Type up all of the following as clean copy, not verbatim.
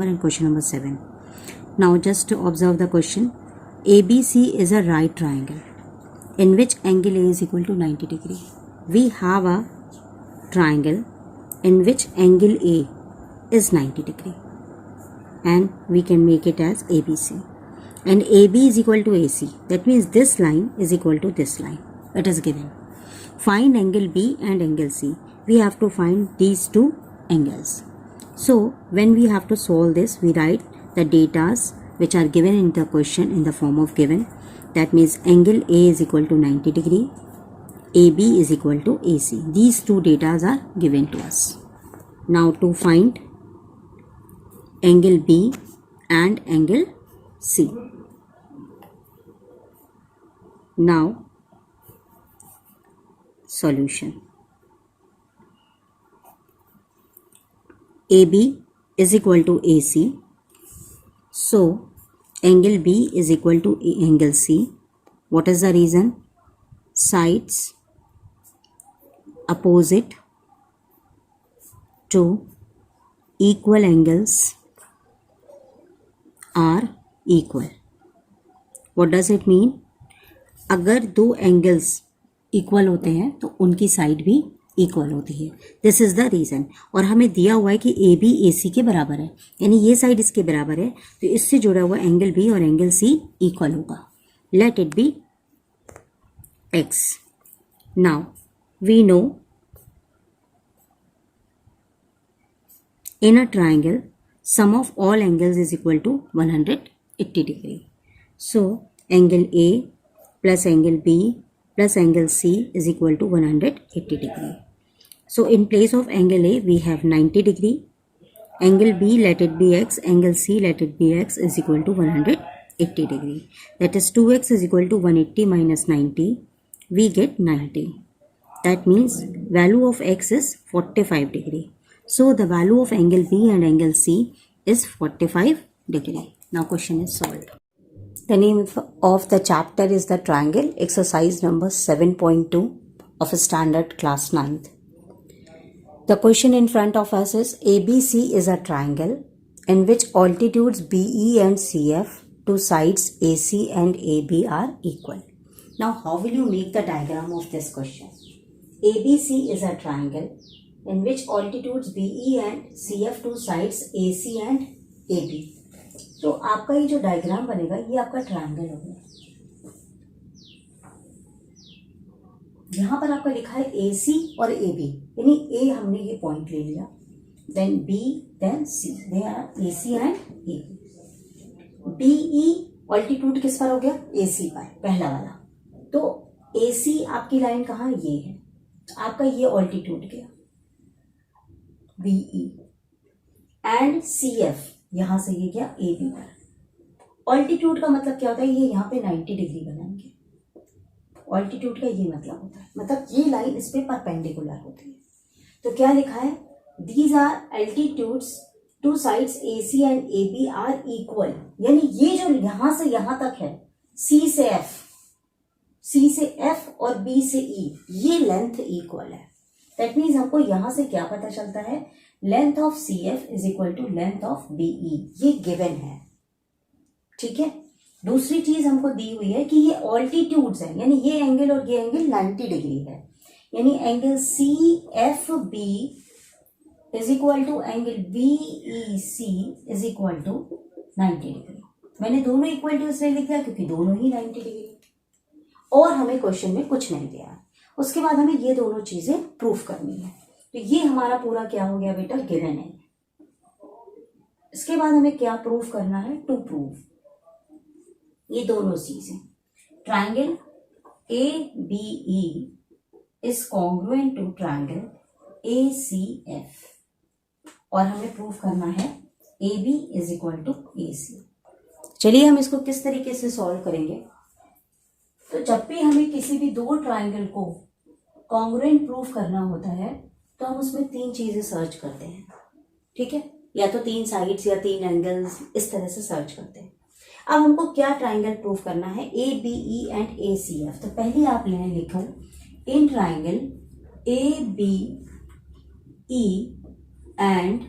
And question number 7. Now just to observe the question. ABC is a right triangle in which angle A is equal to 90 degree. We have a triangle in which angle A is 90 degree and we can make it as ABC. And AB is equal to AC. That means this line is equal to this line. It is given. Find angle B and angle C. We have to find these two angles. So when we have to solve this, we write the datas which are given in the question in the form of given. That means angle A is equal to 90 degree, AB is equal to AC. These two datas are given to us. Now to find angle B and angle C. Now solution. AB is equal to AC. So angle B is equal to angle C. What is the reason? Sides opposite to equal angles are equal. What does it mean? अगर दो angles equal होते हैं तो उनकी side भी equal होती है. This is the reason. और हमें दिया हुआ है कि ए बी ए सी के बराबर है, यानी ये साइड इसके बराबर है, तो इससे जुड़ा हुआ एंगल बी और एंगल सी इक्वल होगा. Let it be x. Now we know in a triangle sum of all angles is equal to 180 degree. So angle A plus angle B plus angle C is equal to 180 degree. So in place of angle A we have 90 degree. Angle B, let it be x, angle C, let it be x, is equal to 180 degree. That is 2x is equal to 180 minus 90. We get 90. That means value of x is 45 degree. So the value of angle B and angle C is 45 degree. Now question is solved. The name of the chapter is the triangle, exercise number 7.2 of standard class 9th. The question in front of us is ABC is a triangle in which altitudes BE and CF, two sides AC and AB are equal. Now how will you make the diagram of this question? ABC is a triangle in which altitudes BE and CF, two sides AC and AB. तो आपका ये जो diagram बनेगा ये आपका triangle होगा. यहां पर आपका लिखा है AC और AB, यानी A हमने ये पॉइंट ले लिया, then B then C, they are AC and AB. BE altitude किस पर हो गया? AC पर, पहला वाला. तो AC आपकी लाइन कहाँ? ये है, आपका ये ऑल्टीट्यूड गया BE एंड CF यहां से ये क्या? AB पर. ऑल्टीट्यूड का मतलब क्या होता है? ये यहाँ पे 90 डिग्री बनाएंगे. ऑल्टीट्यूड का ये मतलब होता है, मतलब ये लाइन इस पे परपेंडिकुलर होती है. तो क्या लिखा है? These are altitudes to sides AC and AB are equal. यानी ये जो यहां से यहां तक है, C से F और B से E, ये लेंथ इक्वल है. दैट मीन्स हमको यहां से क्या पता चलता है? Length of CF is equal to length of BE. ये गिवन है. ठीक है. दूसरी चीज हमको दी हुई है कि ये ऑल्टीट्यूड्स है, यानी ये एंगल और ये एंगल 90 डिग्री है, यानी angle CFB is equal to angle BEC is equal to 90 degree. मैंने दोनों इक्वल टू इसलिए लिख दिया क्योंकि दोनों ही 90 डिग्री, और हमें क्वेश्चन में कुछ नहीं दिया. उसके बाद हमें ये दोनों चीजें प्रूफ करनी है. तो ये हमारा पूरा क्या हो गया बेटा? गिवन है. इसके बाद हमें क्या प्रूफ करना है? टू प्रूव ये दोनों चीजें. Triangle ABE is congruent to triangle ACF, और हमें प्रूफ करना है AB is equal to AC. चलिए हम इसको किस तरीके से सॉल्व करेंगे. तो जब भी हमें किसी भी दो ट्राइंगल को कॉन्ग्रुएंट प्रूफ करना होता है तो हम उसमें तीन चीजें सर्च करते हैं. ठीक है, या तो तीन साइड्स या तीन एंगल्स, इस तरह से सर्च करते हैं. अब हमको क्या ट्राइंगल प्रूफ करना है? ABE and ACF. तो पहले आप लेने लिखो in triangle ABE and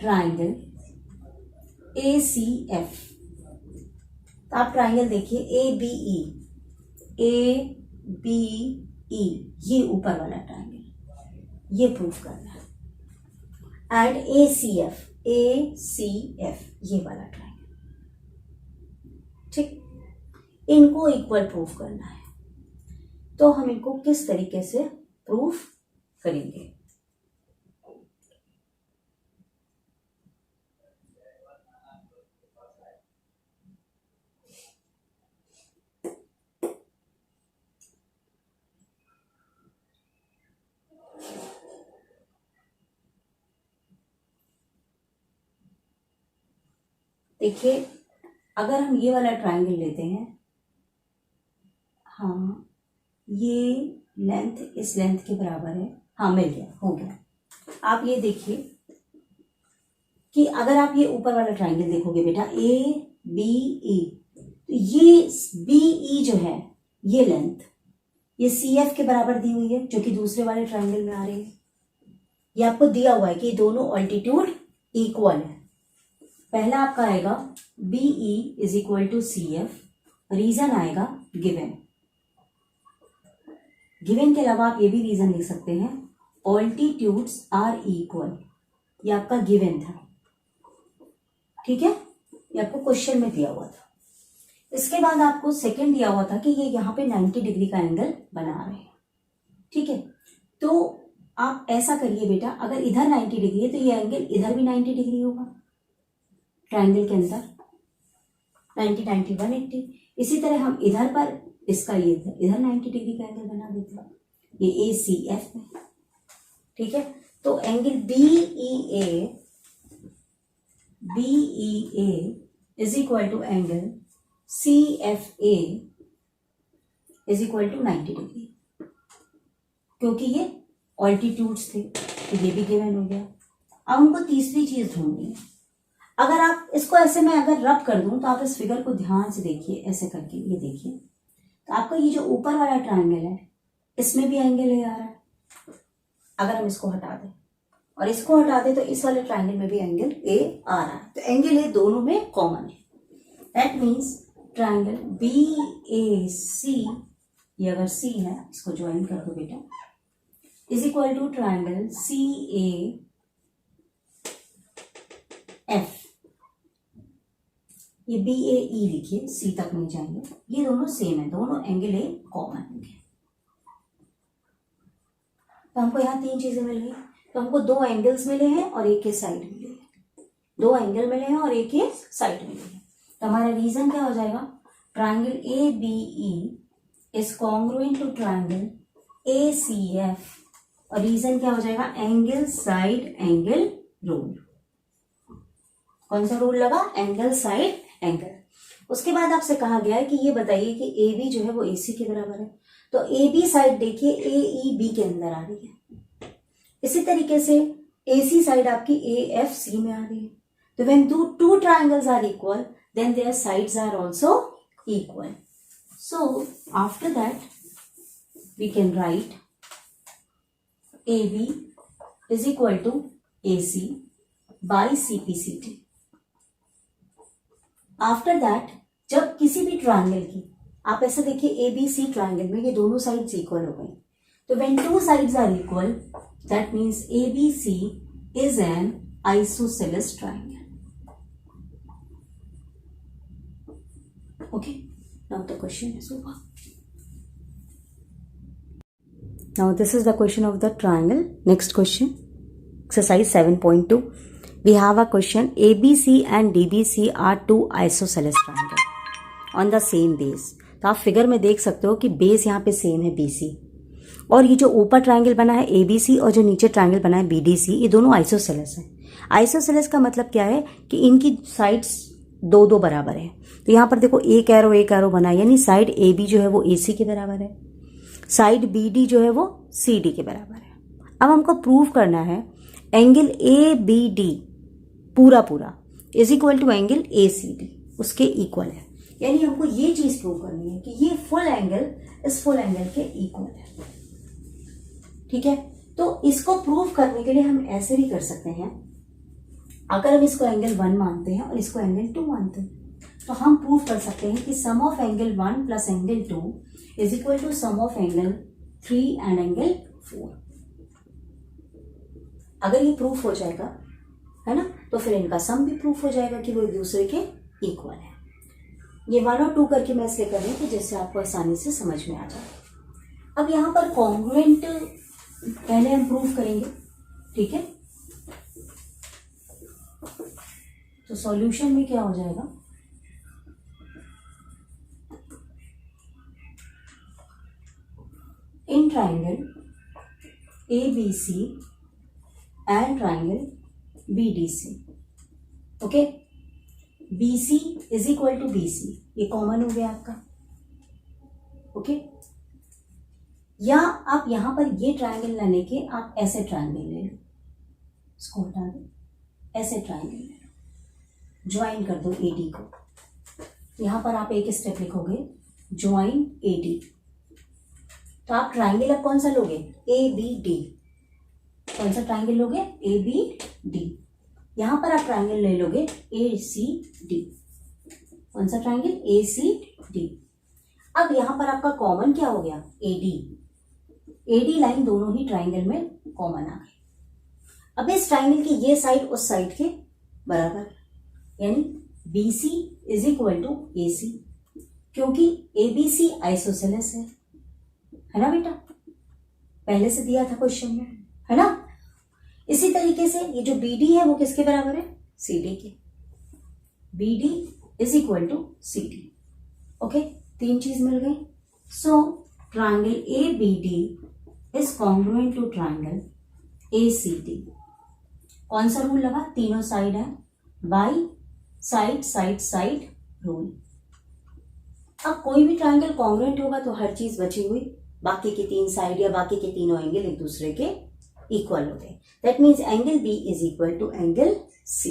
triangle ACF। तो आप ट्राइंगल देखिए ABE, ABE, ये ऊपर वाला ट्राइंगल, ये प्रूफ करना है। एंड ACF, ACF, ये वाला ट्राइंगल, ठीक, इनको इक्वल प्रूफ करना है। तो हम इनको किस तरीके से प्रूफ करेंगे? देखिए, अगर हम ये वाला ट्राइंगल लेते हैं, हाँ, ये लेंथ इस लेंथ के बराबर है, हाँ मिल गया, हो गया। आप ये देखिए कि अगर आप ये ऊपर वाला ट्राइंगल देखोगे बेटा ABE, तो ये BE जो है, ये लेंथ, ये CF के बराबर दी हुई है, जो कि दूसरे वाले ट्राइंगल में आ रही है। ये आपको दिया हुआ है कि दोनों ऑल्टीट्यूड इक्वल है। पहला आपका आएगा BE is equal to CF, reason आएगा गिवन। गिवन के अलावा आप ये भी रीजन लिख सकते हैं, ऑल्टीट्यूड्स आर इक्वल। ये आपका गिवन था, ठीक है, ये आपको क्वेश्चन में दिया हुआ था। इसके बाद आपको सेकंड दिया हुआ था कि ये यहाँ पे 90 डिग्री का एंगल बना रहे हैं, ठीक है। तो आप ऐसा करिए बेटा, अगर इधर 90 डिग्री है तो ये एंगल इधर भी 90 डिग्री होगा ट्राइंगल के अंदर, 90, 90, 180। इसी तरह हम इधर पर इसका ये इधर 90 डिग्री का एंगल बना देते हैं, ये ACF में, ठीक है। तो angle BEA is equal to angle CFA is equal to 90 degree, क्योंकि ये ऑल्टीट्यूड्स थे, तो ये भी गिवन हो गया। अब हमको तीसरी चीज ढूंढनी है। अगर आप इसको ऐसे में अगर रब कर दूं, तो आप इस फिगर को ध्यान से देखिए, ऐसे करके ये देखिए, तो आपका ये जो ऊपर वाला ट्राइंगल है, इसमें भी एंगल ए आ रहा है। अगर हम इसको हटा दें और इसको हटा दें, तो इस वाले ट्राइंगल में भी एंगल ए आ रहा है। तो एंगल ए दोनों में कॉमन है। दैट मीन्स ट्राइंगल BAC, ये अगर C है, इसको ज्वाइन कर दो बेटा, is equal to triangle CAF। ये BAE लिखिए, C तक नहीं जाएंगे, ये दोनों सेम है, दोनों एंगल ए कॉमन होंगे। तो हमको यहाँ तीन चीजें मिल गई। तो हमको दो एंगल्स मिले हैं और एक के साइड मिले हैं, दो एंगल मिले हैं और एक के साइड मिले हैं। तो हमारा रीजन क्या हो जाएगा? Triangle ABE is congruent to triangle ACF, और रीजन क्या हो जाएगा? Angle side angle rule. कौन सा रूल लगा? Angle side angle. उसके बाद आपसे कहा गया है कि ये बताइए कि AB जो है वो AC के बराबर है। तो AB साइड देखिए AEB के अंदर आ रही है। इसी तरीके से AC साइड आपकी AFC में आ रही है। तो when two triangles are equal, then their sides are also equal. So after that we can write AB is equal to AC by CPCT. After that जब किसी भी ट्रायंगल की, आप ऐसे देखिए ABC ट्रायंगल में ये दोनों साइड्स इक्वल हो गई, तो when two sides are equal that means ABC is an isosceles triangle. Okay, now the question is over. Now this is the question of the triangle. Next question, exercise 7.2. We have a question. ABC and DBC are two isosceles triangle on the same base. तो आप figure में देख सकते हो कि base यहाँ पे same है BC, और ये जो ऊपर ट्राइंगल बना है ABC और जो नीचे ट्राइंगल बना है BDC, ये दोनों आइसोसेलेस है. आइसोसेलेस का मतलब क्या है कि इनकी साइड्स दो दो बराबर है. तो यहाँ पर देखो एक एरो बना है, यानी साइड AB जो है वो AC के बराबर है, साइड BD जो है वो CD के बराबर है. अब हमको प्रूव करना है एंगल ABD पूरा is equal to angle ACD, उसके इक्वल है. यानी हमको ये चीज प्रूव करनी है कि ये फुल एंगल इस फुल एंगल के इक्वल है. ठीक है, तो इसको प्रूव करने के लिए हम ऐसे भी कर सकते हैं अगर हम इसको एंगल 1 मानते हैं और इसको एंगल 2 मानते हैं तो हम प्रूव कर सकते हैं कि sum of angle 1 plus angle 2 is equal to sum of angle 3 and angle 4। अगर ये प्रूफ हो जाएगा, है ना, तो फिर इनका सम भी प्रूफ हो जाएगा कि वो एक दूसरे के इक्वल है। ये 1 और 2 करके मैं इसलिए कर रही हूँ कि जिससे आपको आसानी से समझ में आ जाए। अब यहाँ पर कॉन्ग्रुएंट पहले हम प्रूफ करेंगे, ठीक है। तो सॉल्यूशन में क्या हो जाएगा, in triangle ABC and triangle BDC, okay, BC is equal to BC, ये कॉमन हो गया आपका, ओके। या आप यहां पर ये ट्राइंगल ना लेके आप ऐसे ट्राइंगल ले लो, इसको हटा दो, ऐसे ट्राइंगल ले लो, ज्वाइन कर दो AD को। यहां पर आप एक स्टेप लिखोगे ज्वाइन AD, तो आप ट्राइंगल अब कौन सा लोगे, ABD। कौन सा ट्राइंगल लोगे, ABD। यहां पर आप ट्राइंगल ले लोगे ACD। कौन सा ट्राइंगल, ACD। अब यहां पर आपका कॉमन क्या हो गया, AD लाइन दोनों ही ट्राइंगल में कॉमन आ गई। अब इस ट्राइंगल की ये साइड उस साइड के बराबर, यानी BC is equal to AC, क्योंकि ABC आइसोसेलेस है ना बेटा, पहले से दिया था क्वेश्चन में, है ना। इसी तरीके से ये जो BD है वो किसके बराबर है, CD के। BD is equal to CD, okay, 3 चीज मिल गई। So triangle ABD is congruent to triangle ACD। कौन सा रूल लगा, तीनों साइड है, by side side side rule. अब कोई भी ट्राइंगल कॉन्ग्रुएंट होगा तो हर चीज बची हुई, बाकी की 3 साइड या बाकी के तीनों एंगल एक दूसरे के इक्वल होते हैं। That means angle B is equal to angle C।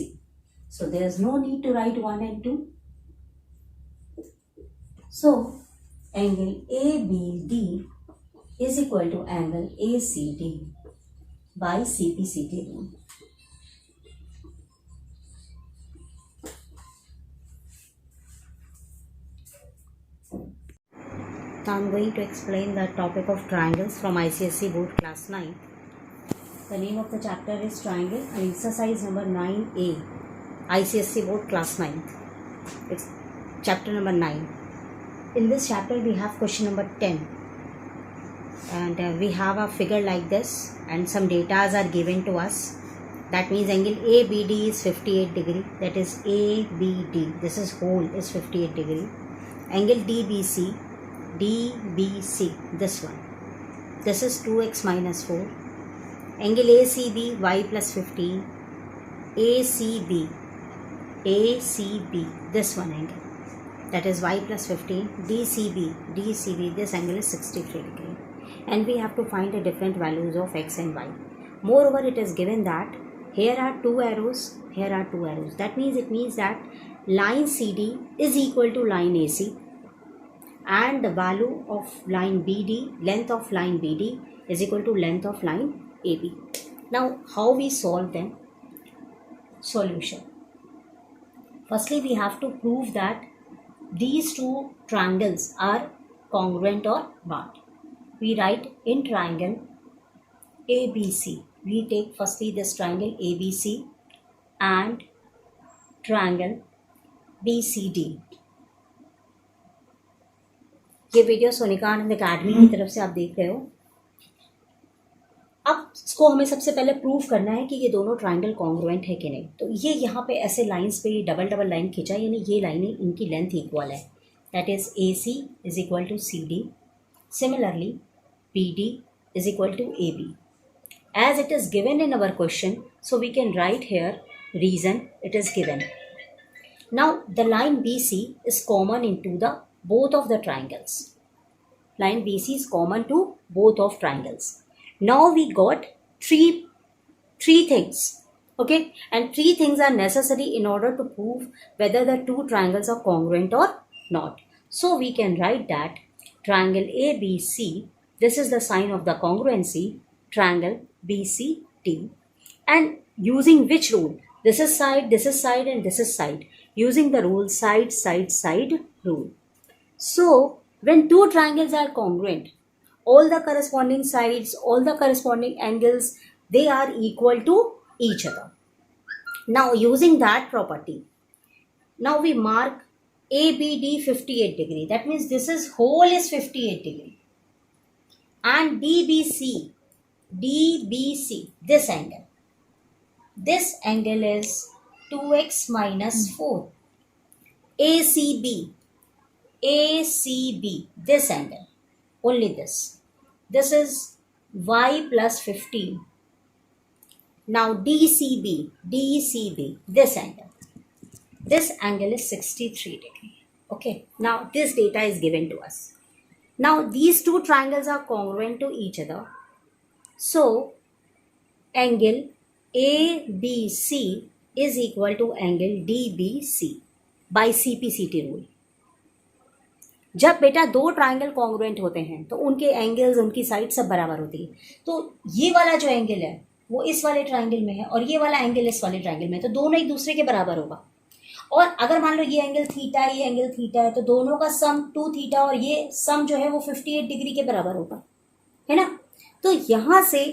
So there is no need to write 1 and 2। So angle ABD is equal to angle ACD by CPCD rule. Now I'm going to explain the topic of triangles from ICSE board class 9. The name of the chapter is triangle and exercise number 9A, ICSE board class 9. It's chapter number 9. In this chapter we have question number 10 and we have a figure like this and some datas are given to us. That means angle ABD is 58 degree, that is ABD, this is whole is 58 degree. Angle DBC, this one, this is 2x minus 4. Angle ACB, y plus 15. ACB, this one angle, that is y plus 15. DCB, this angle is 63 degree. And we have to find the different values of x and y. Moreover, it is given that here are 2 arrows, here are 2 arrows. That means it means that line CD is equal to line AC. And the value of line BD, length of line BD is equal to length of line AB. Now, how we solve them? Solution. Firstly, we have to prove that these 2 triangles are congruent or not. We write in triangle ABC. We take firstly this triangle ABC and triangle BCD. ये video Sonika आनंद academy की तरफ से आप देख रहे हो। अब इसको हमें सबसे पहले प्रूव करना है कि ये दोनों ट्राइंगल कॉन्ग्रुएंट है कि नहीं। तो ये यहाँ पे ऐसे लाइंस पे डबल डबल लाइन खींचा, यानी ये लाइनें इनकी लेंथ इक्वल है, that is AC is equal to CD। Similarly BD is equal to AB। As it is given in our question, so we can write here reason it is given. Now the line BC is common in to the both of the triangles. Line BC is common to both of triangles. Now we got three things, okay, and 3 things are necessary in order to prove whether the 2 triangles are congruent or not. So we can write that triangle ABC, this is the sign of the congruency, triangle BCD, and using which rule? This is side, and this is side. Using the rule side, side, side rule. So, when two triangles are congruent, all the corresponding sides, all the corresponding angles, they are equal to each other. Now, using that property, now we mark ABD 58 degree. That means this is whole is 58 degree. And DBC, this angle. This angle is 2x minus 4. ACB, this angle, only this. This is y plus 15. Now DCB, this angle. This angle is 63 degree. Okay, now this data is given to us. Now these two triangles are congruent to each other. So angle ABC is equal to angle DBC by CPCT rule. जब बेटा दो triangle congruent होते हैं तो उनके angles, उनकी side सब बराबर होती है. तो ये वाला जो एंगल है वो इस वाले ट्राइंगल में है और ये वाला एंगल इस वाले ट्राइंगल में है, तो दोनों एक दूसरे के बराबर होगा. और अगर मान लो ये एंगल थीटा है, ये एंगल थीटा है, तो दोनों का सम 2 थीटा और ये सम जो है वो 58 डिग्री के बराबर होगा, है ना. तो यहाँ से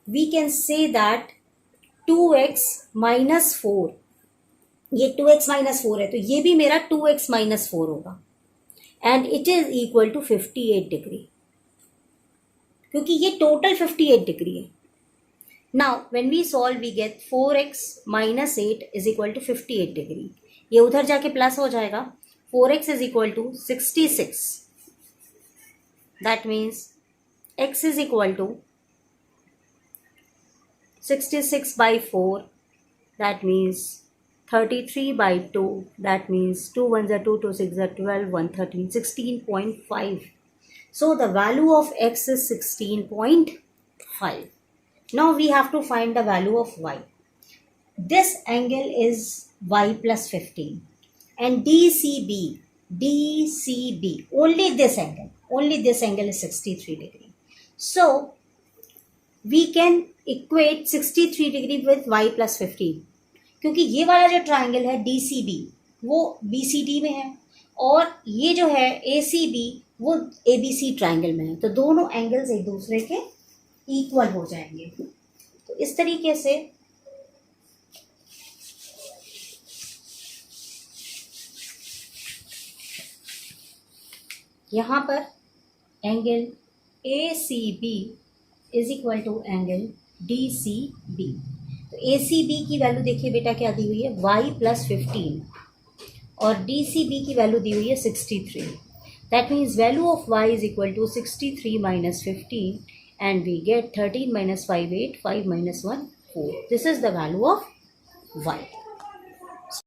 we can say that 2x minus 4, ये 2x माइनस 4 है तो ये भी मेरा 2x माइनस 4 होगा. And it is equal to 58 degree, क्योंकि ये टोटल 58 डिग्री है. Now when we solve we get 4x minus 8 is equal to 58 degree. ये उधर जाके प्लस हो जाएगा. 4x is equal to 66. That means x is equal to 66 by 4. That means 33 by 2. That means 2 1s are 2, 2 6 are 12, 1 13, 16.5. So the value of x is 16.5. Now we have to find the value of y. This angle is y plus 15. And DCB, only this angle is 63 degree. So we can equate 63 degree with y plus 15. क्योंकि ये वाला जो triangle है DCB वो BCD में है और ये जो है ACB वो ABC ट्राइंगल में है, तो दोनों एंगल्स एक दूसरे के इक्वल हो जाएंगे. तो इस तरीके से यहाँ पर angle ACB is equal to angle DCB. तो ACB की वैल्यू देखिए बेटा क्या दी हुई है, y प्लस 15 और DCB की वैल्यू दी हुई है 63. That means value of y is equal to 63 minus 15 and we get 13 minus 5 8, 5 minus 1 4. This is the value of y.